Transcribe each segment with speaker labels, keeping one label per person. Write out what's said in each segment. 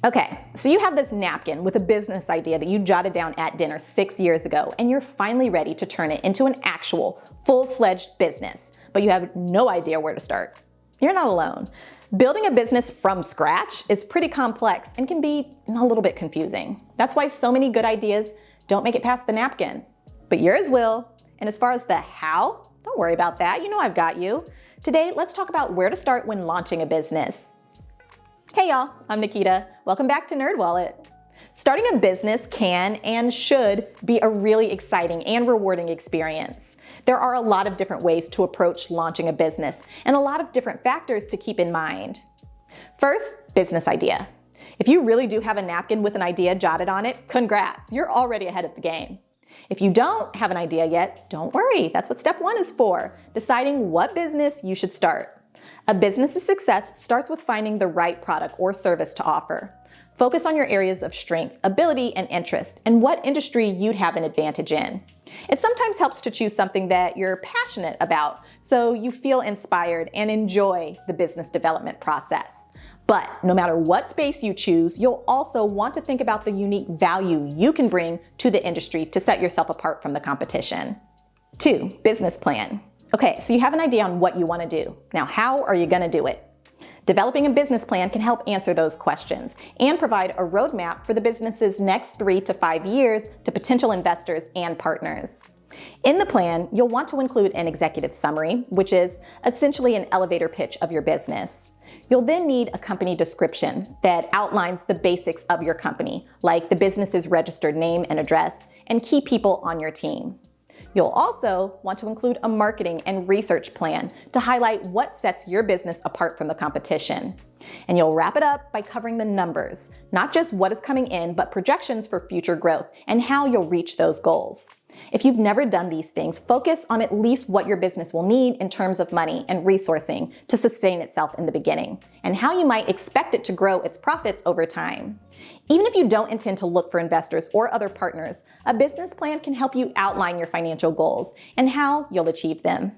Speaker 1: Okay, so you have this napkin with a business idea that you jotted down at dinner 6 years ago, and you're finally ready to turn it into an actual, full-fledged business, but you have no idea where to start. You're not alone. Building a business from scratch is pretty complex and can be a little bit confusing. That's why so many good ideas don't make it past the napkin. But yours will. And as far as the how, don't worry about that. You know I've got you. Today, let's talk about where to start when launching a business. Hey y'all, I'm Nikita. Welcome back to NerdWallet. Starting a business can and should be a really exciting and rewarding experience. There are a lot of different ways to approach launching a business and a lot of different factors to keep in mind. First, business idea. If you really do have a napkin with an idea jotted on it, congrats, you're already ahead of the game. If you don't have an idea yet, don't worry. That's what step 1 is for, deciding what business you should start. A business's success starts with finding the right product or service to offer. Focus on your areas of strength, ability, and interest, and what industry you'd have an advantage in. It sometimes helps to choose something that you're passionate about, so you feel inspired and enjoy the business development process. But no matter what space you choose, you'll also want to think about the unique value you can bring to the industry to set yourself apart from the competition. 2, business plan. Okay, so you have an idea on what you want to do. Now, how are you going to do it? Developing a business plan can help answer those questions and provide a roadmap for the business's next 3 to 5 years to potential investors and partners. In the plan, you'll want to include an executive summary, which is essentially an elevator pitch of your business. You'll then need a company description that outlines the basics of your company, like the business's registered name and address, and key people on your team. You'll also want to include a marketing and research plan to highlight what sets your business apart from the competition. And you'll wrap it up by covering the numbers, not just what is coming in, but projections for future growth and how you'll reach those goals. If you've never done these things, focus on at least what your business will need in terms of money and resourcing to sustain itself in the beginning, and how you might expect it to grow its profits over time. Even if you don't intend to look for investors or other partners, a business plan can help you outline your financial goals and how you'll achieve them.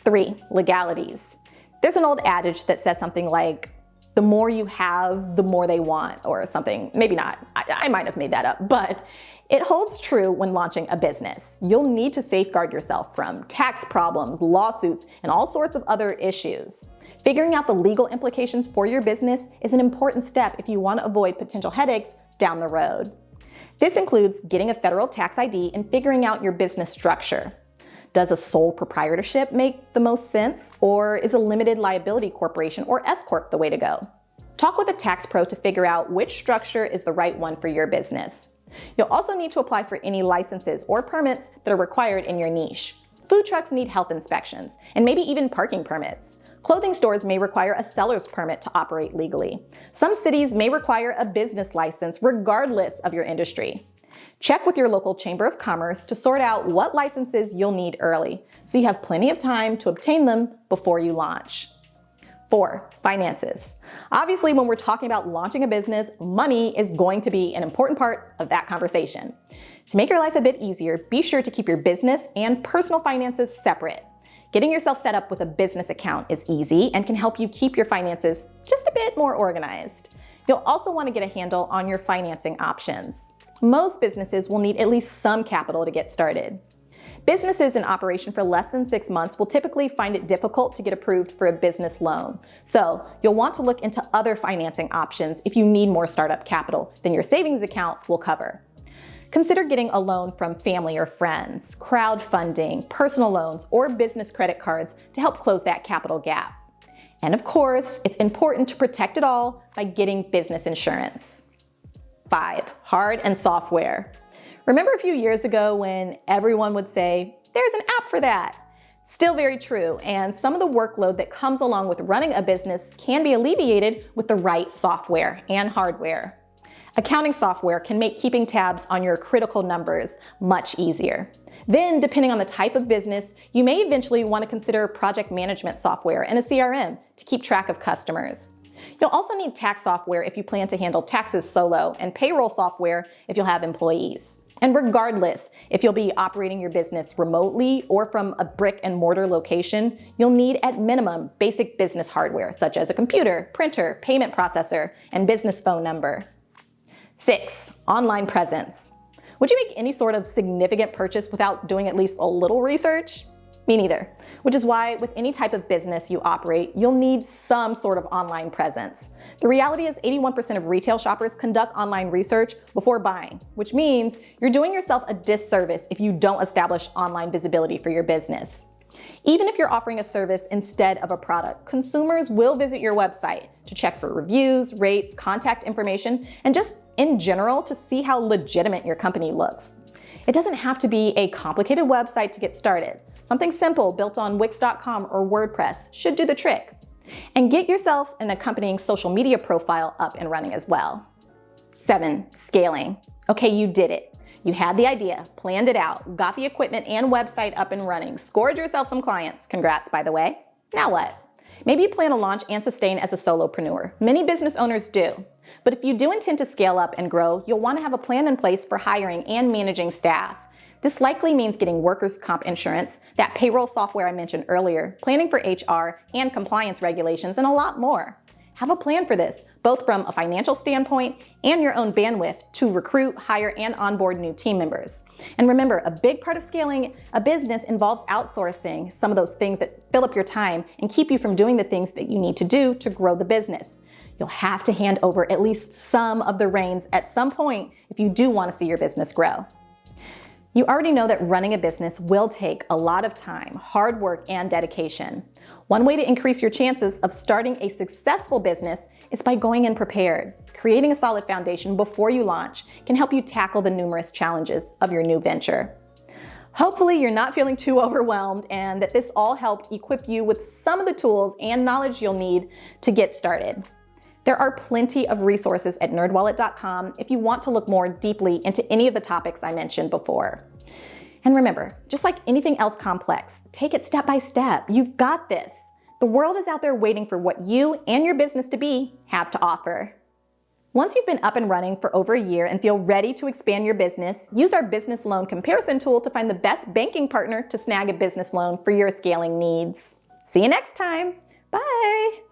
Speaker 1: 3, legalities. There's an old adage that says something like, the more you have, the more they want, or something. Maybe not. I might have made that up, but it holds true when launching a business. You'll need to safeguard yourself from tax problems, lawsuits, and all sorts of other issues. Figuring out the legal implications for your business is an important step if you want to avoid potential headaches down the road. This includes getting a federal tax ID and figuring out your business structure. Does a sole proprietorship make the most sense, or is a limited liability corporation or S-corp the way to go? Talk with a tax pro to figure out which structure is the right one for your business. You'll also need to apply for any licenses or permits that are required in your niche. Food trucks need health inspections, and maybe even parking permits. Clothing stores may require a seller's permit to operate legally. Some cities may require a business license regardless of your industry. Check with your local chamber of commerce to sort out what licenses you'll need early, so you have plenty of time to obtain them before you launch. 4, finances. Obviously, when we're talking about launching a business, money is going to be an important part of that conversation. To make your life a bit easier, be sure to keep your business and personal finances separate. Getting yourself set up with a business account is easy and can help you keep your finances just a bit more organized. You'll also want to get a handle on your financing options. Most businesses will need at least some capital to get started. Businesses in operation for less than 6 months will typically find it difficult to get approved for a business loan. So you'll want to look into other financing options if you need more startup capital than your savings account will cover. Consider getting a loan from family or friends, crowdfunding, personal loans, or business credit cards to help close that capital gap. And of course, it's important to protect it all by getting business insurance. 5, hard and software. Remember a few years ago when everyone would say, there's an app for that? Still very true, and some of the workload that comes along with running a business can be alleviated with the right software and hardware. Accounting software can make keeping tabs on your critical numbers much easier. Then, depending on the type of business, you may eventually want to consider project management software and a CRM to keep track of customers. You'll also need tax software if you plan to handle taxes solo, and payroll software if you'll have employees. And regardless, if you'll be operating your business remotely or from a brick and mortar location, you'll need at minimum basic business hardware such as a computer, printer, payment processor, and business phone number. 6. Online presence. Would you make any sort of significant purchase without doing at least a little research? Me neither, which is why with any type of business you operate, you'll need some sort of online presence. The reality is 81% of retail shoppers conduct online research before buying, which means you're doing yourself a disservice if you don't establish online visibility for your business. Even if you're offering a service instead of a product, consumers will visit your website to check for reviews, rates, contact information, and just in general to see how legitimate your company looks. It doesn't have to be a complicated website to get started. Something simple built on Wix.com or WordPress should do the trick. And get yourself an accompanying social media profile up and running as well. 7. Scaling. Okay, you did it. You had the idea, planned it out, got the equipment and website up and running, scored yourself some clients. Congrats, by the way. Now what? Maybe you plan to launch and sustain as a solopreneur. Many business owners do. But if you do intend to scale up and grow, you'll want to have a plan in place for hiring and managing staff. This likely means getting workers' comp insurance, that payroll software I mentioned earlier, planning for HR and compliance regulations, and a lot more. Have a plan for this, both from a financial standpoint and your own bandwidth to recruit, hire, and onboard new team members. And remember, a big part of scaling a business involves outsourcing some of those things that fill up your time and keep you from doing the things that you need to do to grow the business. You'll have to hand over at least some of the reins at some point if you do want to see your business grow. You already know that running a business will take a lot of time, hard work, and dedication. One way to increase your chances of starting a successful business is by going in prepared. Creating a solid foundation before you launch can help you tackle the numerous challenges of your new venture. Hopefully you're not feeling too overwhelmed and that this all helped equip you with some of the tools and knowledge you'll need to get started. There are plenty of resources at nerdwallet.com if you want to look more deeply into any of the topics I mentioned before. And remember, just like anything else complex, take it step by step. You've got this. The world is out there waiting for what you and your business to be have to offer. Once you've been up and running for over a year and feel ready to expand your business, use our business loan comparison tool to find the best banking partner to snag a business loan for your scaling needs. See you next time. Bye.